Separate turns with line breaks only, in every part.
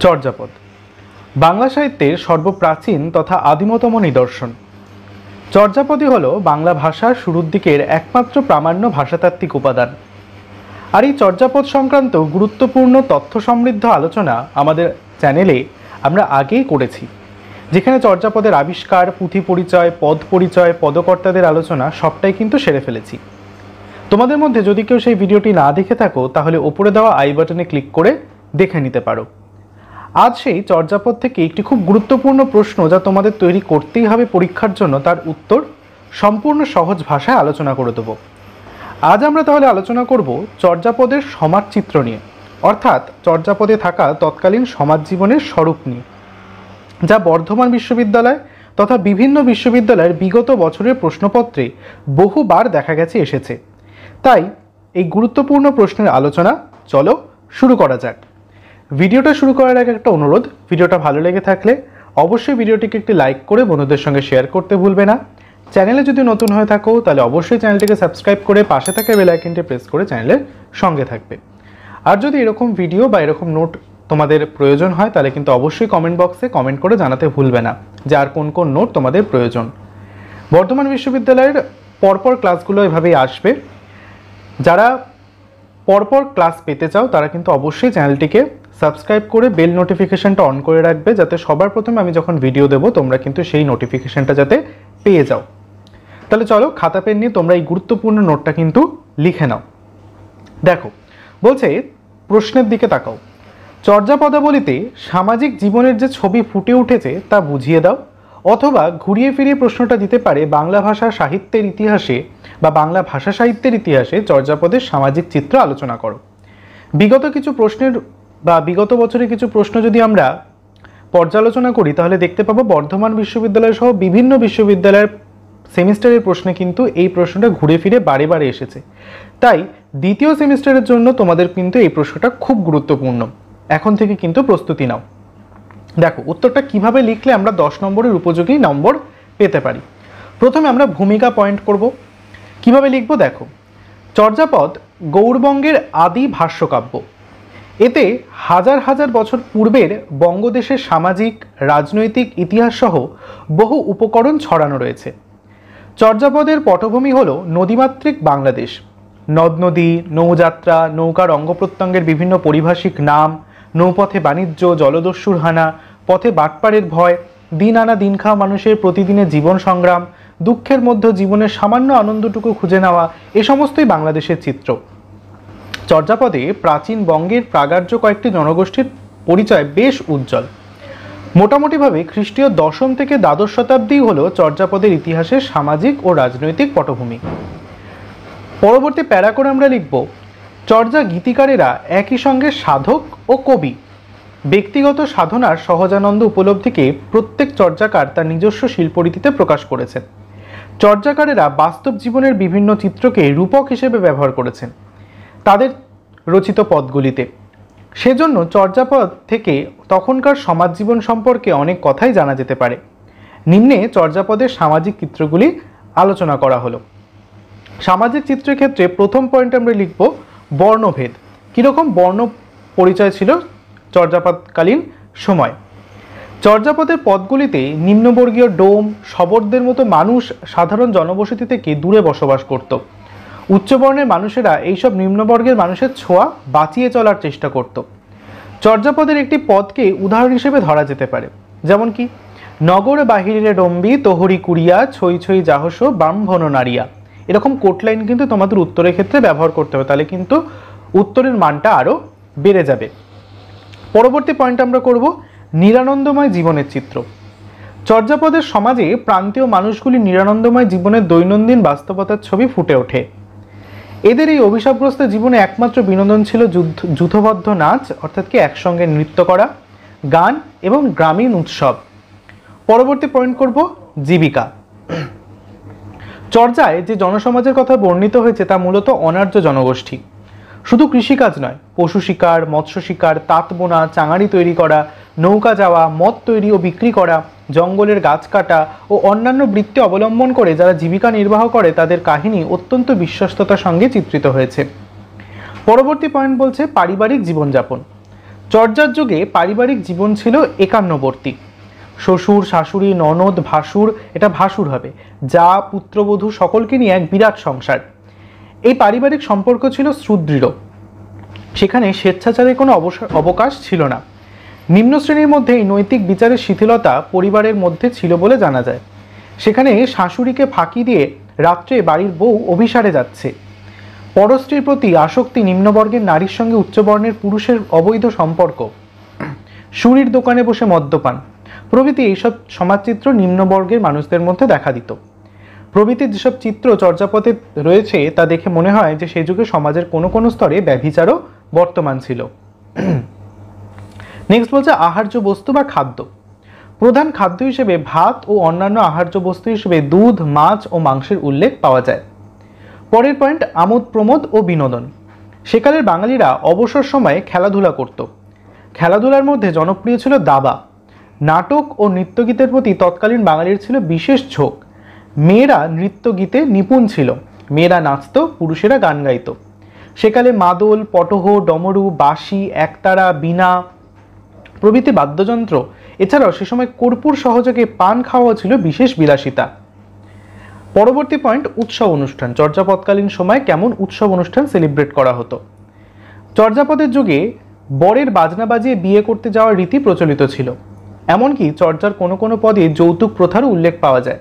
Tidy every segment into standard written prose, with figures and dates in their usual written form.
চর্যাপদ বাংলা সাহিত্যের সর্বপ্রাচীন তথা আদিমতম নিদর্শন। চর্যাপদই হল বাংলা ভাষার শুরুর দিকের একমাত্র প্রামাণ্য ভাষাতাত্ত্বিক উপাদান। আর এই চর্যাপদ সংক্রান্ত গুরুত্বপূর্ণ তথ্য সমৃদ্ধ আলোচনা আমাদের চ্যানেলে আমরা আগেই করেছি, যেখানে চর্যাপদের আবিষ্কার, পুঁথি পরিচয়, পদ পরিচয়, পদকর্তাদের আলোচনা সবটাই কিন্তু সেরে ফেলেছি। তোমাদের মধ্যে যদি কেউ সেই ভিডিওটি না দেখে থাকো তাহলে ওপরে দেওয়া আই বাটনে ক্লিক করে দেখে নিতে পারো। আজ সেই চর্যাপদ থেকে একটি খুব গুরুত্বপূর্ণ প্রশ্ন যা তোমাদের তৈরি করতেই হবে পরীক্ষার জন্য, তার উত্তর সম্পূর্ণ সহজ ভাষায় আলোচনা করে দেব। আজ আমরা তাহলে আলোচনা করব চর্যাপদের সমাজচিত্র নিয়ে, অর্থাৎ চর্যাপদে থাকা তৎকালীন সমাজ জীবনের স্বরূপ নিয়ে, যা বর্ধমান বিশ্ববিদ্যালয় তথা বিভিন্ন বিশ্ববিদ্যালয়ের বিগত বছরের প্রশ্নপত্রে বহুবার দেখা গেছে এসেছে। তাই এই গুরুত্বপূর্ণ প্রশ্নের আলোচনা চলো শুরু করা যাক। ভিডিওটা শুরু করার আগে একটা অনুরোধ, ভিডিওটা ভালো লেগে থাকলে অবশ্যই ভিডিওটিকে একটি লাইক করে বন্ধুদের সঙ্গে শেয়ার করতে ভুলবে না। চ্যানেলে যদি নতুন হয়ে থাকো তাহলে অবশ্যই চ্যানেলটিকে সাবস্ক্রাইব করে পাশে থাকা বেল আইকনটি প্রেস করে চ্যানেলের সঙ্গে থাকবে। আর যদি এরকম ভিডিও বা এরকম নোট তোমাদের প্রয়োজন হয় তাহলে কিন্তু অবশ্যই কমেন্ট বক্সে কমেন্ট করে জানাতে ভুলবে না যে আর কোন কোন নোট তোমাদের প্রয়োজন। বর্ধমান বিশ্ববিদ্যালয়ের পরপর ক্লাসগুলো এভাবেই আসবে। যারা পরপর ক্লাস পেতে চাও তারা কিন্তু অবশ্যই চ্যানেলটিকে সাবস্ক্রাইব করে বেল নোটিফিকেশনটা অন করে রাখবে, যাতে সবার প্রথমে আমি যখন ভিডিও দেবো তোমরা কিন্তু সেই নোটিফিকেশনটা যাতে পেয়ে যাও। তাহলে চলো খাতা পেন নিয়ে তোমরা এই গুরুত্বপূর্ণ নোটটা কিন্তু লিখে নাও। দেখো, বলছে প্রশ্নের দিকে তাকাও। চর্যাপদাবলিতে সামাজিক জীবনের যে ছবি ফুটে উঠেছে তা বুঝিয়ে দাও, অথবা ঘুরিয়ে ফিরিয়ে প্রশ্নটা দিতে পারে বাংলা ভাষা সাহিত্যের ইতিহাসে বা বাংলা ভাষা সাহিত্যের ইতিহাসে চর্যাপদের সামাজিক চিত্র আলোচনা করো। বিগত কিছু প্রশ্নের বা বিগত বছরের কিছু প্রশ্ন যদি আমরা পর্যালোচনা করি তাহলে দেখতে পাবো বর্ধমান বিশ্ববিদ্যালয় সহ বিভিন্ন বিশ্ববিদ্যালয়ের সেমিস্টারের প্রশ্নে কিন্তু এই প্রশ্নটা ঘুরে ফিরে বারে বারে এসেছে। তাই দ্বিতীয় সেমিস্টারের জন্য তোমাদের কিন্তু এই প্রশ্নটা খুব গুরুত্বপূর্ণ, এখন থেকে কিন্তু প্রস্তুতি নাও। দেখো উত্তরটা কিভাবে লিখলে আমরা 10 নম্বরের উপযোগী নম্বর পেতে পারি। প্রথমে আমরা ভূমিকা পয়েন্ট করব। কিভাবে লিখবো দেখো, চর্যাপদ গৌড়বঙ্গের আদি ভাষ্যকাব্য। এতে হাজার হাজার বছর পূর্বের বঙ্গদেশের সামাজিক, রাজনৈতিক ইতিহাস সহ বহু উপকরণ ছড়ানো রয়েছে। চর্যাপদের পটভূমি হল নদীমাতৃক বাংলাদেশ। নদ নদী, নৌযাত্রা, নৌকার অঙ্গ প্রত্যঙ্গের বিভিন্ন পরিভাষিক নাম, নৌপথে বাণিজ্য, জলদস্যুর হানা, পথে বাটপাড়ের ভয়, দিন আনা দিন খাওয়া মানুষের প্রতিদিনের জীবন সংগ্রাম, দুঃখের মধ্যে জীবনের সামান্য আনন্দটুকু খুঁজে নেওয়া, এ সমস্তই বাংলাদেশের চিত্র। চর্যাপদে প্রাচীন বঙ্গের প্রাগার্য কয়েকটি জনগোষ্ঠীর পরিচয় বেশ উজ্জ্বল। মোটামুটিভাবে খ্রিস্টীয় 10ম থেকে দ্বাদশ শতাব্দী হল চর্যাপদের ইতিহাসের সামাজিক ও রাজনৈতিক পটভূমি। পরবর্তী প্যারা করে আমরা লিখব, চর্যা গীতিকারেরা একই সঙ্গে সাধক ও কবি। ব্যক্তিগত সাধনার সহজানন্দ উপলব্ধিকে প্রত্যেক চর্যাকার তার নিজস্ব শিল্পরীতিতে প্রকাশ করেছেন। চর্যাকারেরা বাস্তব জীবনের বিভিন্ন চিত্রকে রূপক হিসেবে ব্যবহার করেছেন তাদের রচিত পদগুলিতে। সেজন্য চর্যাপদ থেকে তখনকার সমাজ জীবন সম্পর্কে অনেক কথাই জানা যেতে পারে। নিম্নে চর্যাপদের সামাজিক চিত্রগুলি আলোচনা করা হলো। সামাজিক চিত্রের ক্ষেত্রে প্রথম পয়েন্ট আমরা লিখব বর্ণভেদ। কীরকম বর্ণ পরিচয় ছিল চর্যাপদকালীন সময়। চর্যাপদের পদগুলিতে নিম্নবর্গীয় ডোম, শবরদের মতো মানুষ সাধারণ জনবসতি থেকে দূরে বসবাস করত। উচ্চবর্ণের মানুষেরা এইসব নিম্নবর্গের মানুষের ছোঁয়া বাঁচিয়ে চলার চেষ্টা করত। চর্যাপদের একটি পদকে উদাহরণ হিসেবে ধরা যেতে পারে, যেমন কি নগর বাহিরে ডম্বি তোহরি কুড়িয়া ছই ছই যাহস ব্রাহ্মণ নারিয়া। এরকম কোট লাইন কিন্তু তোমাদের উত্তরের ক্ষেত্রে ব্যবহার করতে হবে, তাহলে কিন্তু উত্তরের মানটা আরও বেড়ে যাবে। পরবর্তী পয়েন্ট আমরা করব নিরানন্দময় জীবনের চিত্র। চর্যাপদের সমাজে প্রান্তীয় মানুষগুলি নিরানন্দময় জীবনের দৈনন্দিন বাস্তবতার ছবি ফুটে ওঠে। এদের এই অভিশাপগ্রস্ত জীবনে একমাত্র বিনোদন ছিল যূথবদ্ধ নাচ, অর্থাৎ কি একসঙ্গে নৃত্য করা, গান এবং গ্রামীণ উৎসব। পরবর্তী পয়েন্ট করব জীবিকা। চর্যায় যে জনসমাজের কথা বর্ণিত হয়েছে তা মূলত অনার্য জনগোষ্ঠী। শুধু কৃষিকাজ নয়, পশু শিকার, মৎস্য শিকার, তাঁত বোনা, চাঙারি তৈরি করা, নৌকা যাওয়া, মদ তৈরি ও বিক্রি করা, জঙ্গলের গাছ কাটা ও অন্যান্য বৃত্তি অবলম্বন করে যারা জীবিকা নির্বাহ করে তাদের কাহিনী অত্যন্ত বিশ্বস্ততার সঙ্গে চিত্রিত হয়েছে। পরবর্তী পয়েন্ট বলছে পারিবারিক জীবনযাপন। চর্যার যুগে পারিবারিক জীবন ছিল একান্নবর্তী। শ্বশুর, শাশুড়ি, ননদ, ভাসুর, এটা ভাসুর হবে, যা, পুত্রবধূ সকলকে নিয়ে এক বিরাট সংসার। এই পারিবারিক সম্পর্ক ছিল সুদৃঢ়। সেখানে স্বেচ্ছাচারের কোনো অবকাশ ছিল না। নিম্ন শ্রেণীর মধ্যে এই নৈতিক বিচারের শিথিলতা পরিবারের মধ্যে ছিল বলে জানা যায়। সেখানে শাশুড়িকে ফাঁকি দিয়ে রাত্রে বাড়ির বউ অভিসারে যাচ্ছে, পরস্ত্রীর প্রতি আসক্তি, নিম্নবর্গের নারীর সঙ্গে উচ্চবর্ণের পুরুষের অবৈধ সম্পর্ক, সুরির দোকানে বসে মদ্যপান প্রভৃতি এইসব সমাজচিত্র নিম্নবর্গের মানুষদের মধ্যে দেখা দিত। প্রভৃতির যেসব চিত্র চর্যাপদে রয়েছে তা দেখে মনে হয় যে সেই যুগে সমাজের কোনো কোনো স্তরে ব্যভিচারও বর্তমান ছিল। নেক্সট বলছে আহার্য বস্তু বা খাদ্য। প্রধান খাদ্য হিসেবে ভাত ও অন্যান্য আহার্য বস্তু হিসেবে দুধ, মাছ ও মাংসের উল্লেখ পাওয়া যায়। পরের পয়েন্ট আমোদ প্রমোদ ও বিনোদন। সেকালের বাঙালিরা অবসর সময়ে খেলাধুলা করত। খেলাধুলার মধ্যে জনপ্রিয় ছিল দাবা। নাটক ও নৃত্যগীতের প্রতি তৎকালীন বাঙালির ছিল বিশেষ ঝোঁক। মেয়েরা নৃত্যগীতে নিপুণ ছিল, মেয়েরা নাচত, পুরুষেরা গান গাইত। সেকালে মাদল, পটহ, ডমরু, বাঁশি, একতারা, বীণা প্রভৃতি বাদ্যযন্ত্র, এছাড়াও সে সময় কর্পূর সহযোগে পান খাওয়া ছিল বিশেষ বিলাসিতা। পরবর্তী পয়েন্ট উৎসব অনুষ্ঠান। চর্যাপদকালীন সময় কেমন উৎসব অনুষ্ঠান সেলিব্রেট করা হতো। চর্যাপদের যুগে বরের বাজনা বাজিয়ে বিয়ে করতে যাওয়ার রীতি প্রচলিত ছিল। এমনকি চর্যার কোনো কোনো পদে যৌতুক প্রথারও উল্লেখ পাওয়া যায়।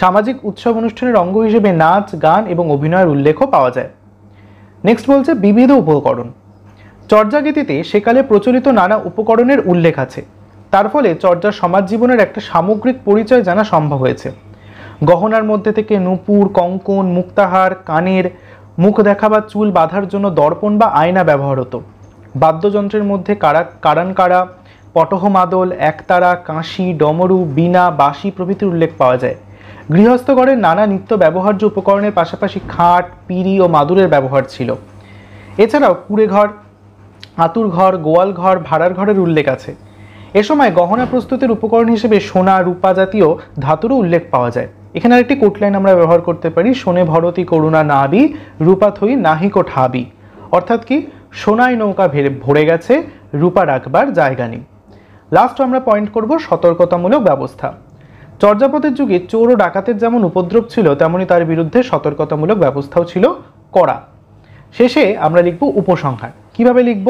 সামাজিক উৎসব অনুষ্ঠানের অঙ্গ হিসেবে নাচ, গান এবং অভিনয়ের উল্লেখও পাওয়া যায়। নেক্সট বলছে বিবিধ উপকরণ। চর্যাগীতিতে সেকালে প্রচলিত নানা উপকরণের উল্লেখ আছে। তার ফলে চর্যার সমাজ জীবনের একটা সামগ্রিক পরিচয় জানা সম্ভব হয়েছে। গহনার মধ্যে থেকে নূপুর, কঙ্কন, মুক্তাহার, কানের মুখ দেখা বা চুল বাঁধার জন্য দর্পণ বা আয়না ব্যবহার হতো। বাদ্যযন্ত্রের মধ্যে কারানকাড়া, পটহ, মাদল, একতারা, কাঁসি, ডমরু, বীণা, বাঁশি প্রভৃতির উল্লেখ পাওয়া যায়। গৃহস্থ ঘরের নানা নিত্য ব্যবহার্য উপকরণের পাশাপাশি খাট, পিঁড়ি ও মাদুরের ব্যবহার ছিল। এছাড়াও কুড়ে ঘর, আতুর ঘর, গোয়াল ঘর, ভাড়ার ঘরের উল্লেখ আছে। এ সময় গহনা প্রস্তুতের উপকরণ হিসেবে সোনা, রূপা জাতীয় ধাতুরও উল্লেখ পাওয়া যায়। এখানে আরেকটি কোটলাইন আমরা ব্যবহার করতে পারি, সোনে ভরতি করুণা নাবি, রূপা থই নাহিকো ঠাবি। অর্থাৎ কি, সোনায় নৌকা ভরে গেছে, রূপা রাখবার জায়গা নেই। লাস্ট আমরা পয়েন্ট করব সতর্কতামূলক ব্যবস্থা। চর্যাপদের যুগে চোর ও ডাকাতের যেমন উপদ্রব ছিল, তেমনি তার বিরুদ্ধে সতর্কতামূলক ব্যবস্থাও ছিল করা। শেষে আমরা লিখব উপসংহার। কিভাবে লিখব?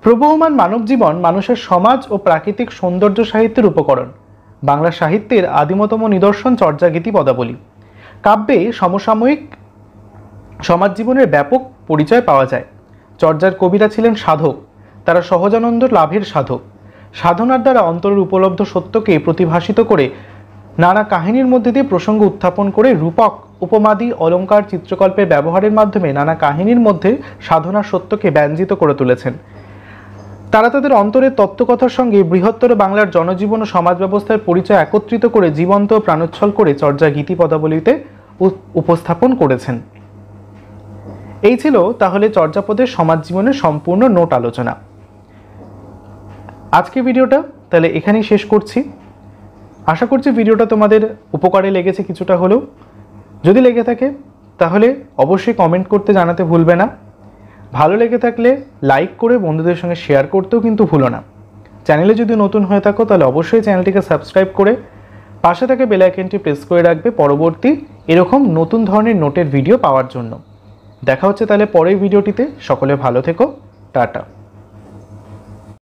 প্রবহমান মানব জীবন মানুষের সমাজ ও প্রাকৃতিক সৌন্দর্য সাহিত্যের উপকরণ। বাংলা সাহিত্যের আদিমতম নিদর্শন চর্যাগীতি পদাবলী। কাব্যে সমসাময়িক সমাজ জীবনের ব্যাপক পরিচয় পাওয়া যায়। চর্যার কবিরা ছিলেন সাধক, তারা সহজানন্দ লাভের সাধক। সাধনার দ্বারা অন্তরের উপলব্ধ সত্যকে প্রতিভাসিত করে নানা কাহিনীর মধ্যে দিয়ে প্রসঙ্গ উত্থাপন করে রূপক, উপমাদি, অলঙ্কার, চিত্রকল্পের ব্যবহারের মাধ্যমে নানা কাহিনীর মধ্যে সাধনার সত্যকে ব্যঞ্জিত করে তুলেছেন। তারা তাদের অন্তরের তত্ত্বকথার সঙ্গে বৃহত্তর বাংলার জনজীবন ও সমাজ ব্যবস্থার পরিচয় একত্রিত করে জীবন্ত ও প্রাণোচ্ছল করে চর্যা গীতি পদাবলীতে উপস্থাপন করেছেন। এই ছিল তাহলে চর্যাপদের সমাজ জীবনের সম্পূর্ণ নোট আলোচনা। আজকে ভিডিওটা তাহলে এখানেই শেষ করছি। আশা করছি ভিডিওটা তোমাদের উপকারে লেগেছে কিছুটা হলেও। যদি লেগে থাকে তাহলে অবশ্যই কমেন্ট করতে জানাতে ভুলবে না। ভালো লেগে থাকলে লাইক করে বন্ধুদের সঙ্গে শেয়ার করতেও কিন্তু ভুলো না। চ্যানেলে যদি নতুন হয়ে থাকো তাহলে অবশ্যই চ্যানেলটিকে সাবস্ক্রাইব করে পাশে থাকা বেল আইকনটি প্রেস করে রাখবে পরবর্তী এরকম নতুন ধরনের নোটের ভিডিও পাওয়ার জন্য। দেখা হচ্ছে তাহলে পরের ভিডিওটিতে। সকলে ভালো থেকো, টাটা।